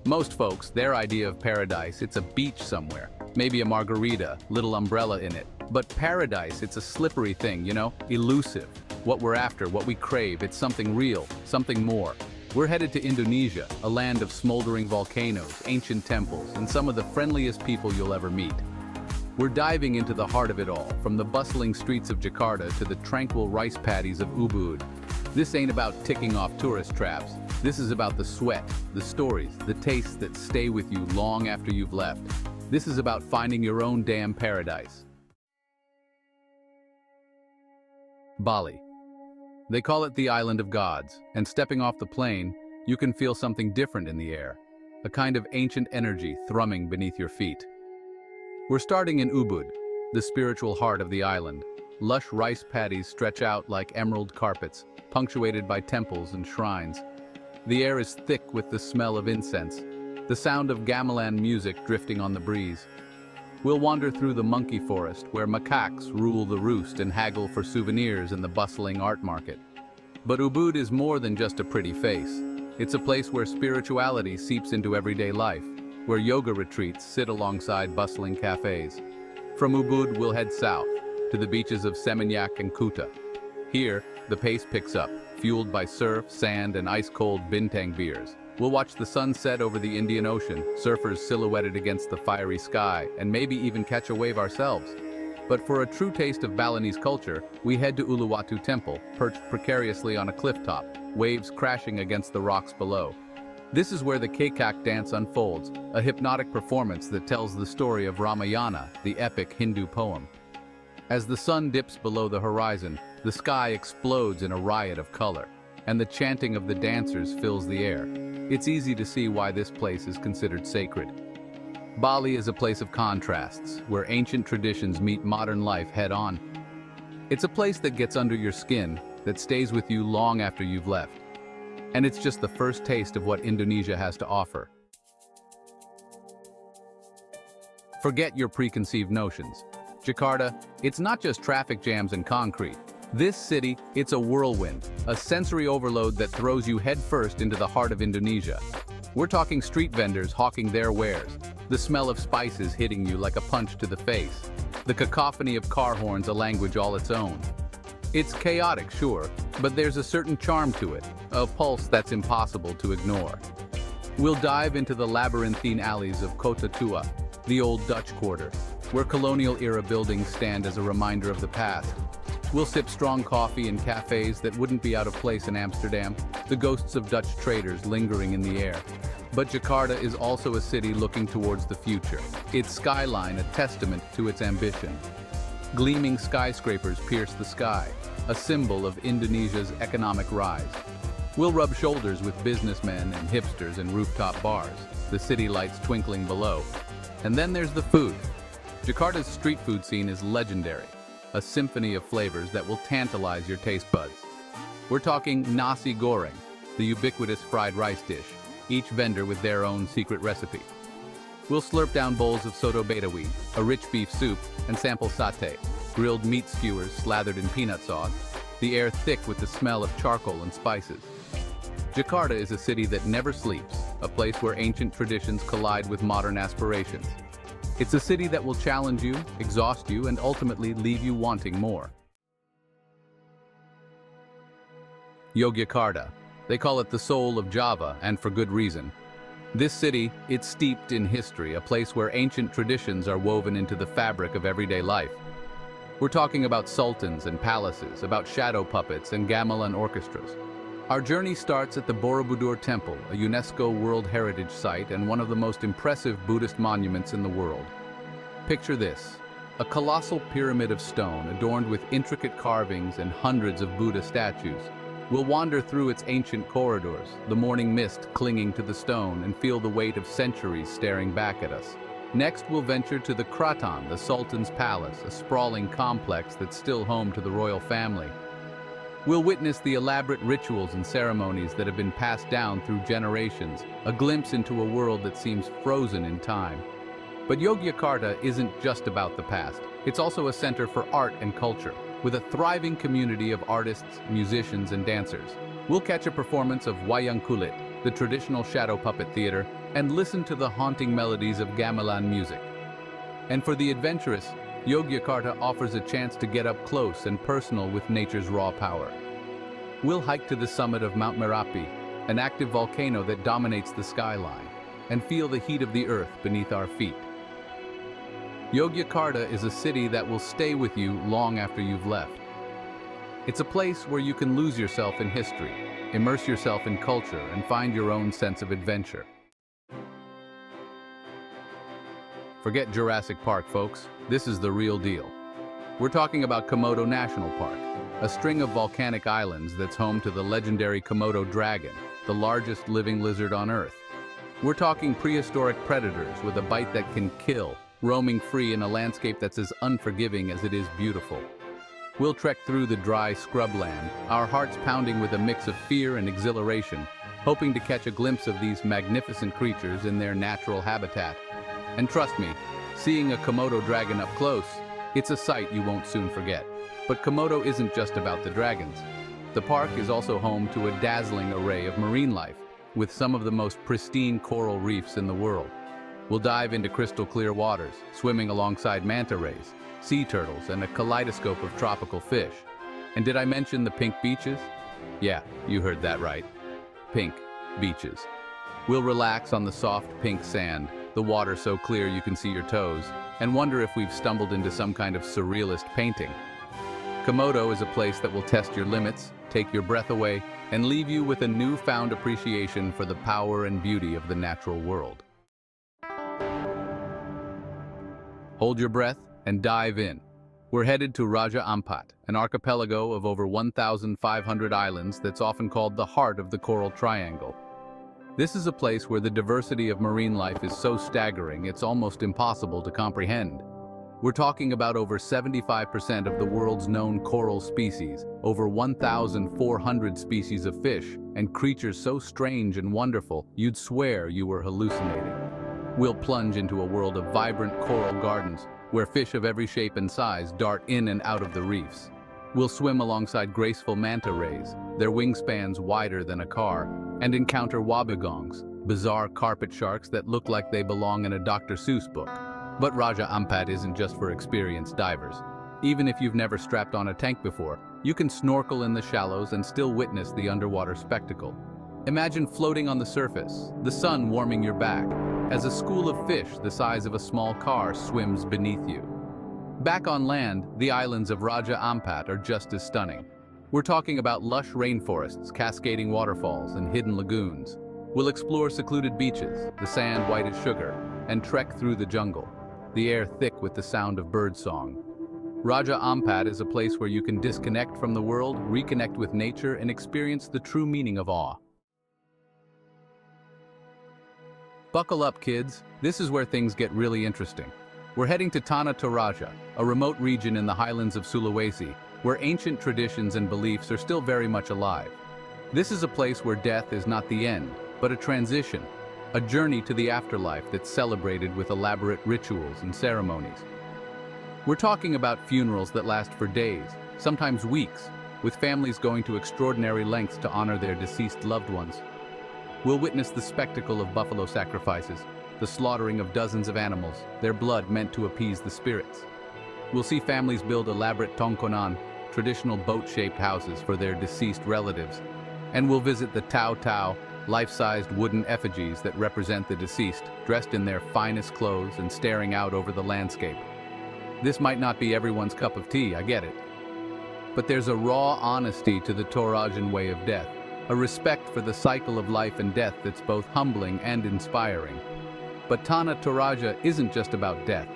Most folks, their idea of paradise, it's a beach somewhere, maybe a margarita, little umbrella in it. But paradise, it's a slippery thing, elusive. What we're after, what we crave, it's something real, something more. We're headed to Indonesia, a land of smoldering volcanoes, ancient temples, and some of the friendliest people you'll ever meet. We're diving into the heart of it all, from the bustling streets of Jakarta to the tranquil rice paddies of Ubud. This ain't about ticking off tourist traps. This is about the sweat, the stories, the tastes that stay with you long after you've left. This is about finding your own damn paradise. Bali. They call it the Island of Gods, and stepping off the plane, you can feel something different in the air, a kind of ancient energy thrumming beneath your feet. We're starting in Ubud, the spiritual heart of the island. Lush rice paddies stretch out like emerald carpets, punctuated by temples and shrines. The air is thick with the smell of incense, the sound of gamelan music drifting on the breeze. We'll wander through the monkey forest, where macaques rule the roost and haggle for souvenirs in the bustling art market. But Ubud is more than just a pretty face. It's a place where spirituality seeps into everyday life, where yoga retreats sit alongside bustling cafes. From Ubud, we'll head south, to the beaches of Seminyak and Kuta. Here, the pace picks up, fueled by surf, sand, and ice-cold bintang beers. We'll watch the sun set over the Indian Ocean, surfers silhouetted against the fiery sky, and maybe even catch a wave ourselves. But for a true taste of Balinese culture, we head to Uluwatu Temple, perched precariously on a cliff top, waves crashing against the rocks below. This is where the Kekak dance unfolds, a hypnotic performance that tells the story of Ramayana, the epic Hindu poem. As the sun dips below the horizon, the sky explodes in a riot of color, and the chanting of the dancers fills the air. It's easy to see why this place is considered sacred. Bali is a place of contrasts, where ancient traditions meet modern life head-on. It's a place that gets under your skin, that stays with you long after you've left. And it's just the first taste of what Indonesia has to offer. Forget your preconceived notions. Jakarta, it's not just traffic jams and concrete. This city, it's a whirlwind, a sensory overload that throws you headfirst into the heart of Indonesia. We're talking street vendors hawking their wares, the smell of spices hitting you like a punch to the face, the cacophony of car horns a language all its own. It's chaotic, sure, but there's a certain charm to it, a pulse that's impossible to ignore. We'll dive into the labyrinthine alleys of Kota Tua, the old Dutch quarter, where colonial-era buildings stand as a reminder of the past. We'll sip strong coffee in cafes that wouldn't be out of place in Amsterdam, the ghosts of Dutch traders lingering in the air. But Jakarta is also a city looking towards the future, its skyline a testament to its ambition. Gleaming skyscrapers pierce the sky, a symbol of Indonesia's economic rise. We'll rub shoulders with businessmen and hipsters in rooftop bars, the city lights twinkling below. And then there's the food. Jakarta's street food scene is legendary, a symphony of flavors that will tantalize your taste buds. We're talking nasi goreng, the ubiquitous fried rice dish, each vendor with their own secret recipe. We'll slurp down bowls of soto betawi, a rich beef soup, and sample satay, grilled meat skewers slathered in peanut sauce, the air thick with the smell of charcoal and spices. Jakarta is a city that never sleeps, a place where ancient traditions collide with modern aspirations. It's a city that will challenge you, exhaust you, and ultimately leave you wanting more. Yogyakarta. They call it the soul of Java, and for good reason. This city, it's steeped in history, a place where ancient traditions are woven into the fabric of everyday life. We're talking about sultans and palaces, about shadow puppets and gamelan orchestras. Our journey starts at the Borobudur Temple, a UNESCO World Heritage Site and one of the most impressive Buddhist monuments in the world. Picture this, a colossal pyramid of stone adorned with intricate carvings and hundreds of Buddha statues. We'll wander through its ancient corridors, the morning mist clinging to the stone, and feel the weight of centuries staring back at us. Next, we'll venture to the Kraton, the Sultan's Palace, a sprawling complex that's still home to the royal family. We'll witness the elaborate rituals and ceremonies that have been passed down through generations, a glimpse into a world that seems frozen in time. But Yogyakarta isn't just about the past. It's also a center for art and culture, with a thriving community of artists, musicians, and dancers. We'll catch a performance of wayang kulit, the traditional shadow puppet theater, and listen to the haunting melodies of gamelan music. And for the adventurous, Yogyakarta offers a chance to get up close and personal with nature's raw power. We'll hike to the summit of Mount Merapi, an active volcano that dominates the skyline, and feel the heat of the earth beneath our feet. Yogyakarta is a city that will stay with you long after you've left. It's a place where you can lose yourself in history, immerse yourself in culture, and find your own sense of adventure. Forget Jurassic Park, folks. This is the real deal. We're talking about Komodo National Park, a string of volcanic islands that's home to the legendary Komodo dragon, the largest living lizard on Earth. We're talking prehistoric predators with a bite that can kill, roaming free in a landscape that's as unforgiving as it is beautiful. We'll trek through the dry scrubland, our hearts pounding with a mix of fear and exhilaration, hoping to catch a glimpse of these magnificent creatures in their natural habitat. And trust me, seeing a Komodo dragon up close, it's a sight you won't soon forget. But Komodo isn't just about the dragons. The park is also home to a dazzling array of marine life, with some of the most pristine coral reefs in the world. We'll dive into crystal clear waters, swimming alongside manta rays, sea turtles, and a kaleidoscope of tropical fish. And did I mention the pink beaches? Yeah, you heard that right. Pink beaches. We'll relax on the soft pink sand, the water so clear you can see your toes, and wonder if we've stumbled into some kind of surrealist painting. Komodo is a place that will test your limits, take your breath away, and leave you with a newfound appreciation for the power and beauty of the natural world. Hold your breath and dive in. We're headed to Raja Ampat, an archipelago of over 1,500 islands that's often called the heart of the Coral Triangle. This is a place where the diversity of marine life is so staggering it's almost impossible to comprehend. We're talking about over 75% of the world's known coral species, over 1,400 species of fish, and creatures so strange and wonderful you'd swear you were hallucinating. We'll plunge into a world of vibrant coral gardens, where fish of every shape and size dart in and out of the reefs. We'll swim alongside graceful manta rays, their wingspans wider than a car, and encounter wobbegongs, bizarre carpet sharks that look like they belong in a Dr. Seuss book. But Raja Ampat isn't just for experienced divers. Even if you've never strapped on a tank before, you can snorkel in the shallows and still witness the underwater spectacle. Imagine floating on the surface, the sun warming your back, as a school of fish the size of a small car swims beneath you. Back on land, the islands of Raja Ampat are just as stunning. We're talking about lush rainforests, cascading waterfalls, and hidden lagoons. We'll explore secluded beaches, the sand white as sugar, and trek through the jungle, the air thick with the sound of birdsong. Raja Ampat is a place where you can disconnect from the world, reconnect with nature, and experience the true meaning of awe. Buckle up, kids. This is where things get really interesting. We're heading to Tanah Toraja, a remote region in the highlands of Sulawesi, where ancient traditions and beliefs are still very much alive. This is a place where death is not the end, but a transition, a journey to the afterlife that's celebrated with elaborate rituals and ceremonies. We're talking about funerals that last for days, sometimes weeks, with families going to extraordinary lengths to honor their deceased loved ones. We'll witness the spectacle of buffalo sacrifices, the slaughtering of dozens of animals, their blood meant to appease the spirits. We'll see families build elaborate tongkonan, traditional boat-shaped houses for their deceased relatives, and we'll visit the Tau Tau, life-sized wooden effigies that represent the deceased, dressed in their finest clothes and staring out over the landscape. This might not be everyone's cup of tea, I get it. But there's a raw honesty to the Torajan way of death, a respect for the cycle of life and death that's both humbling and inspiring. But Tanah Toraja isn't just about death.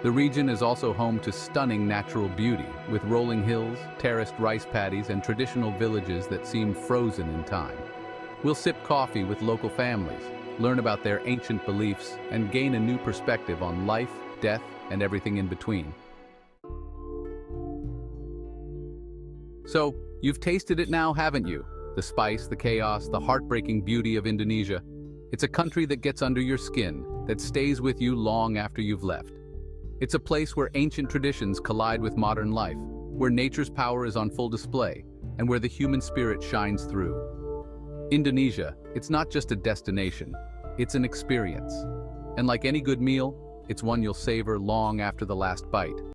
The region is also home to stunning natural beauty, with rolling hills, terraced rice paddies, and traditional villages that seem frozen in time. We'll sip coffee with local families, learn about their ancient beliefs, and gain a new perspective on life, death, and everything in between. So, you've tasted it now, haven't you? The spice, the chaos, the heartbreaking beauty of Indonesia. It's a country that gets under your skin, that stays with you long after you've left. It's a place where ancient traditions collide with modern life, where nature's power is on full display, and where the human spirit shines through. Indonesia, it's not just a destination, it's an experience. And like any good meal, it's one you'll savor long after the last bite.